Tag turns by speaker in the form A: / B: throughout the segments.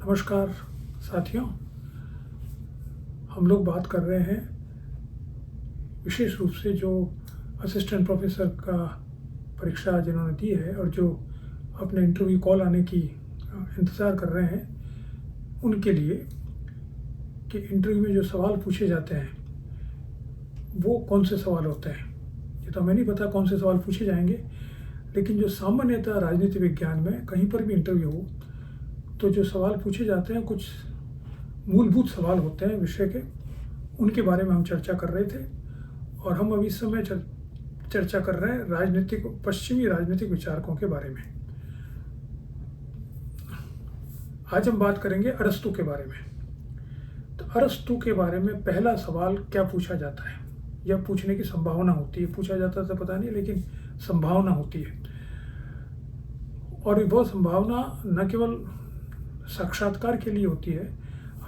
A: नमस्कार साथियों, हम लोग बात कर रहे हैं विशेष रूप से जो असिस्टेंट प्रोफेसर का परीक्षा जिन्होंने दी है और जो अपने इंटरव्यू कॉल आने की इंतज़ार कर रहे हैं उनके लिए कि इंटरव्यू में जो सवाल पूछे जाते हैं वो कौन से सवाल होते हैं। ये तो हमें नहीं पता कौन से सवाल पूछे जाएंगे, लेकिन जो सामान्यतः राजनीति विज्ञान में कहीं पर भी इंटरव्यू हो तो जो सवाल पूछे जाते हैं कुछ मूलभूत सवाल होते हैं विषय के, उनके बारे में हम चर्चा कर रहे थे। और हम अभी इस समय चर्चा कर रहे हैं पश्चिमी राजनीतिक विचारकों के बारे में। आज हम बात करेंगे अरस्तू के बारे में। तो अरस्तू के बारे में पहला सवाल क्या पूछा जाता है या पूछने की संभावना होती है, पूछा जाता तो पता नहीं, लेकिन संभावना होती है। और वो संभावना न केवल साक्षात्कार के लिए होती है,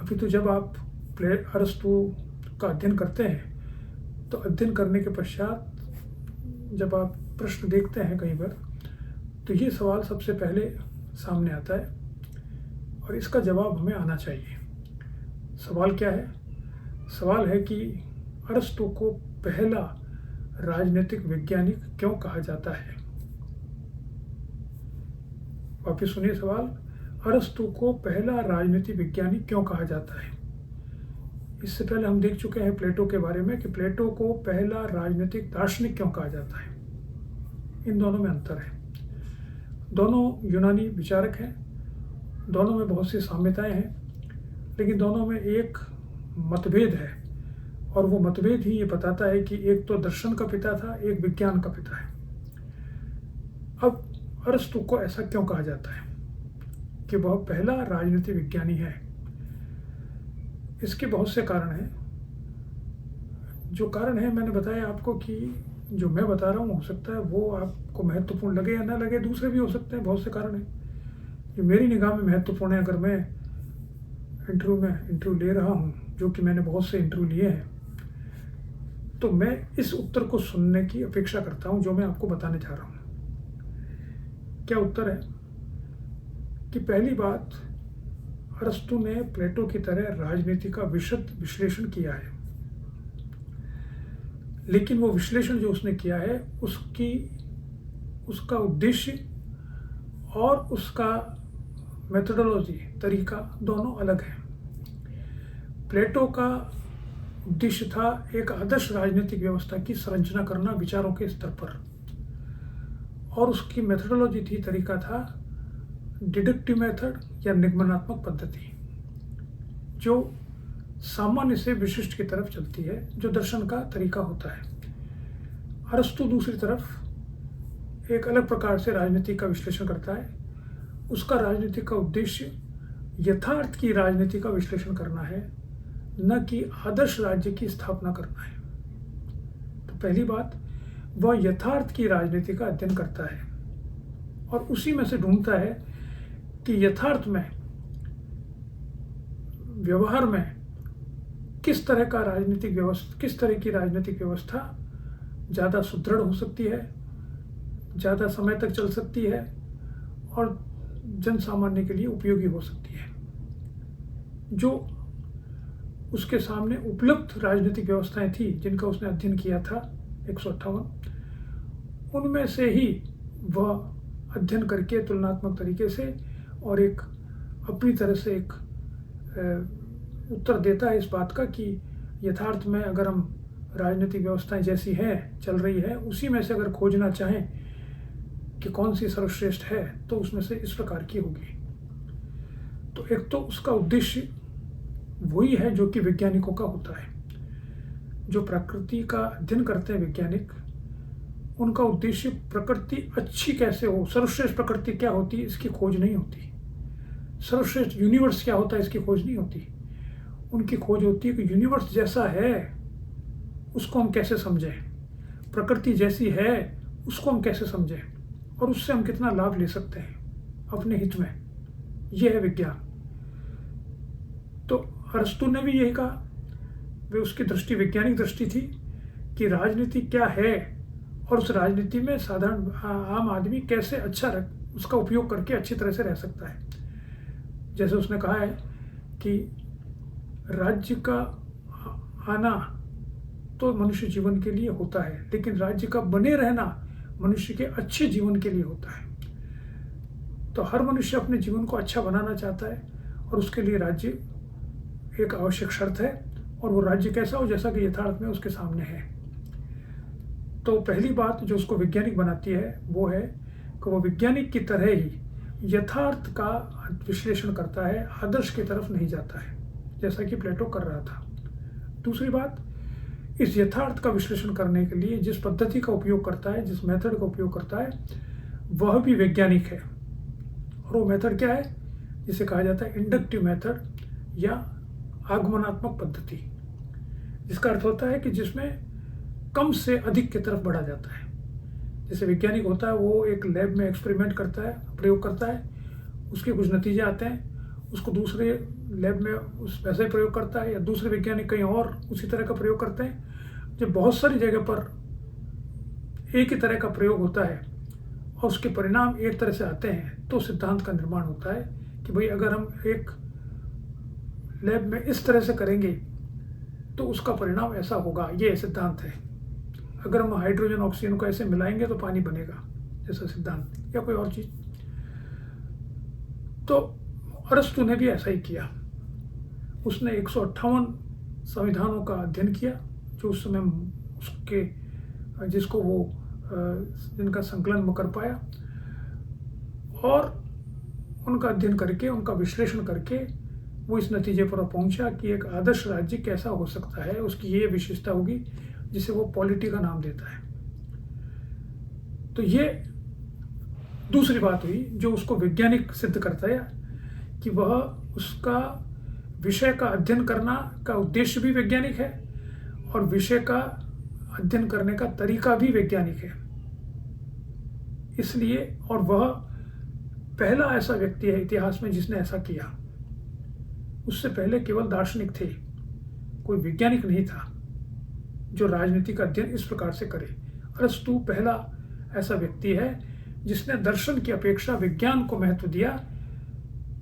A: अभी तो जब आप अरस्तू का अध्ययन करते हैं तो अध्ययन करने के पश्चात जब आप प्रश्न देखते हैं कई बार, तो ये सवाल सबसे पहले सामने आता है और इसका जवाब हमें आना चाहिए। सवाल क्या है? सवाल है कि अरस्तू को पहला राजनीतिक वैज्ञानिक क्यों कहा जाता है। वापिस सुनिए सवाल, अरस्तू को पहला राजनीतिक वैज्ञानिक क्यों कहा जाता है। इससे पहले हम देख चुके हैं प्लेटो के बारे में कि प्लेटो को पहला राजनीतिक दार्शनिक क्यों कहा जाता है। इन दोनों में अंतर है। दोनों यूनानी विचारक हैं, दोनों में बहुत सी साम्यताएं हैं, लेकिन दोनों में एक मतभेद है और वो मतभेद ही ये बताता है कि एक तो दर्शन का पिता था, एक विज्ञान का पिता है। अब अरस्तू को ऐसा क्यों कहा जाता है कि वह पहला राजनीतिक विज्ञानी है। इसके बहुत से कारण हैं। जो कारण है मैंने बताया आपको कि जो मैं बता रहा हूँ हो सकता है वो आपको महत्वपूर्ण लगे या ना लगे, दूसरे भी हो सकते हैं, बहुत से कारण हैं। ये मेरी निगाह में महत्वपूर्ण है। अगर मैं इंटरव्यू ले रहा हूँ, जो कि मैंने बहुत से इंटरव्यू लिए हैं, तो मैं इस उत्तर को सुनने की अपेक्षा करता हूँ जो मैं आपको बताने जा रहा हूँ। क्या उत्तर है कि पहली बात, अरस्तू ने प्लेटो की तरह राजनीति का विशद विश्लेषण किया है, लेकिन वो विश्लेषण जो उसने किया है उसका उद्देश्य और उसका मेथोडोलॉजी, तरीका दोनों अलग है। प्लेटो का उद्देश्य था एक आदर्श राजनीतिक व्यवस्था की संरचना करना विचारों के स्तर पर, और उसकी मेथोडोलॉजी थी, तरीका था डिडक्टिव मेथड या निगमनात्मक पद्धति, जो सामान्य से विशिष्ट की तरफ चलती है, जो दर्शन का तरीका होता है। अरस्तू दूसरी तरफ एक अलग प्रकार से राजनीति का विश्लेषण करता है। उसका राजनीति का उद्देश्य यथार्थ की राजनीति का विश्लेषण करना है, न कि आदर्श राज्य की स्थापना करना है। तो पहली बात, वह यथार्थ की राजनीति का अध्ययन करता है और उसी में से ढूंढता है कि यथार्थ में, व्यवहार में किस तरह की राजनीतिक व्यवस्था ज़्यादा सुदृढ़ हो सकती है, ज़्यादा समय तक चल सकती है और जन सामान्य के लिए उपयोगी हो सकती है। जो उसके सामने उपलब्ध राजनीतिक व्यवस्थाएं थी जिनका उसने अध्ययन किया था 158, उनमें से ही वह अध्ययन करके तुलनात्मक तरीके से और एक अपनी तरह से एक उत्तर देता है इस बात का कि यथार्थ में अगर हम राजनीतिक व्यवस्थाएं जैसी हैं, चल रही है, उसी में से अगर खोजना चाहें कि कौन सी सर्वश्रेष्ठ है, तो उसमें से इस प्रकार की होगी। तो एक तो उसका उद्देश्य वही है जो कि वैज्ञानिकों का होता है। जो प्रकृति का अध्ययन करते हैं वैज्ञानिक, उनका उद्देश्य प्रकृति अच्छी कैसे हो, सर्वश्रेष्ठ प्रकृति क्या होती है इसकी खोज नहीं होती, सर्वश्रेष्ठ यूनिवर्स क्या होता है इसकी खोज नहीं होती। उनकी खोज होती है कि यूनिवर्स जैसा है उसको हम कैसे समझें, प्रकृति जैसी है उसको हम कैसे समझें और उससे हम कितना लाभ ले सकते हैं अपने हित में। यह है विज्ञान। तो अरस्तू ने भी यही कहा, वे उसकी दृष्टि वैज्ञानिक दृष्टि थी कि राजनीति क्या है और उस राजनीति में साधारण आम आदमी कैसे उसका उपयोग करके अच्छी तरह से रह सकता है। जैसे उसने कहा है कि राज्य का आना तो मनुष्य जीवन के लिए होता है, लेकिन राज्य का बने रहना मनुष्य के अच्छे जीवन के लिए होता है। तो हर मनुष्य अपने जीवन को अच्छा बनाना चाहता है और उसके लिए राज्य एक आवश्यक शर्त है, और वो राज्य कैसा हो, जैसा कि यथार्थ में उसके सामने है। तो पहली बात जो उसको वैज्ञानिक बनाती है वो है कि वो वैज्ञानिक की तरह ही यथार्थ का विश्लेषण करता है, आदर्श की तरफ नहीं जाता है, जैसा कि प्लेटो कर रहा था। दूसरी बात, इस यथार्थ का विश्लेषण करने के लिए जिस पद्धति का उपयोग करता है, जिस मेथड का उपयोग करता है, वह भी वैज्ञानिक है। और वो मेथड क्या है, जिसे कहा जाता है इंडक्टिव मेथड या आगमनात्मक पद्धति, जिसका अर्थ होता है कि जिसमें कम से अधिक की तरफ बढ़ा जाता है। जैसे वैज्ञानिक होता है, वो एक लैब में एक्सपेरिमेंट करता है, प्रयोग करता है, उसके कुछ नतीजे आते हैं, उसको दूसरे लैब में उस वैसा ही प्रयोग करता है, या दूसरे वैज्ञानिक कहीं और उसी तरह का प्रयोग करते हैं। जब बहुत सारी जगह पर एक ही तरह का प्रयोग होता है और उसके परिणाम एक तरह से आते हैं, तो सिद्धांत का निर्माण होता है कि भाई अगर हम एक लैब में इस तरह से करेंगे तो उसका परिणाम ऐसा होगा, ये सिद्धांत है। अगर हम हाइड्रोजन ऑक्सीजन को ऐसे मिलाएंगे तो पानी बनेगा, जैसा सिद्धांत, या कोई और चीज़। तो अरस्तु ने भी ऐसा ही किया। उसने 158 संविधानों का अध्ययन किया, जो उस समय उसके जिसको वो जिनका संकलन वो कर पाया, और उनका अध्ययन करके, उनका विश्लेषण करके वो इस नतीजे पर पहुंचा कि एक आदर्श राज्य कैसा हो सकता है, उसकी ये विशेषता होगी जिसे वो पॉलिटी का नाम देता है। तो ये दूसरी बात हुई जो उसको वैज्ञानिक सिद्ध करता है कि वह उसका विषय का अध्ययन करना का उद्देश्य भी वैज्ञानिक है और विषय का अध्ययन करने का तरीका भी वैज्ञानिक है। इसलिए, और वह पहला ऐसा व्यक्ति है इतिहास में जिसने ऐसा किया। उससे पहले केवल दार्शनिक थे, कोई वैज्ञानिक नहीं था जो राजनीति का अध्ययन इस प्रकार से करे। अरस्तु पहला ऐसा व्यक्ति है जिसने दर्शन की अपेक्षा विज्ञान को महत्व दिया,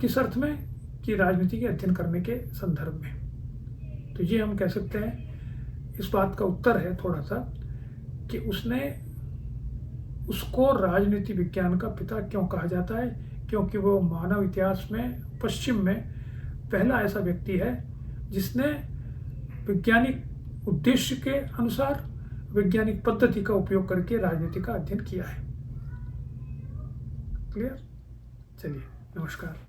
A: किस अर्थ में, कि राजनीति के अध्ययन करने के संदर्भ में। तो ये हम कह सकते हैं, इस बात का उत्तर है थोड़ा सा, कि उसको राजनीति विज्ञान का पिता क्यों कहा जाता है, क्योंकि वो मानव इतिहास में पश्चिम में पहला ऐसा व्यक्ति है जिसने वैज्ञानिक उद्देश्य के अनुसार वैज्ञानिक पद्धति का उपयोग करके राजनीति का अध्ययन किया है। क्लियर? चलिए, नमस्कार।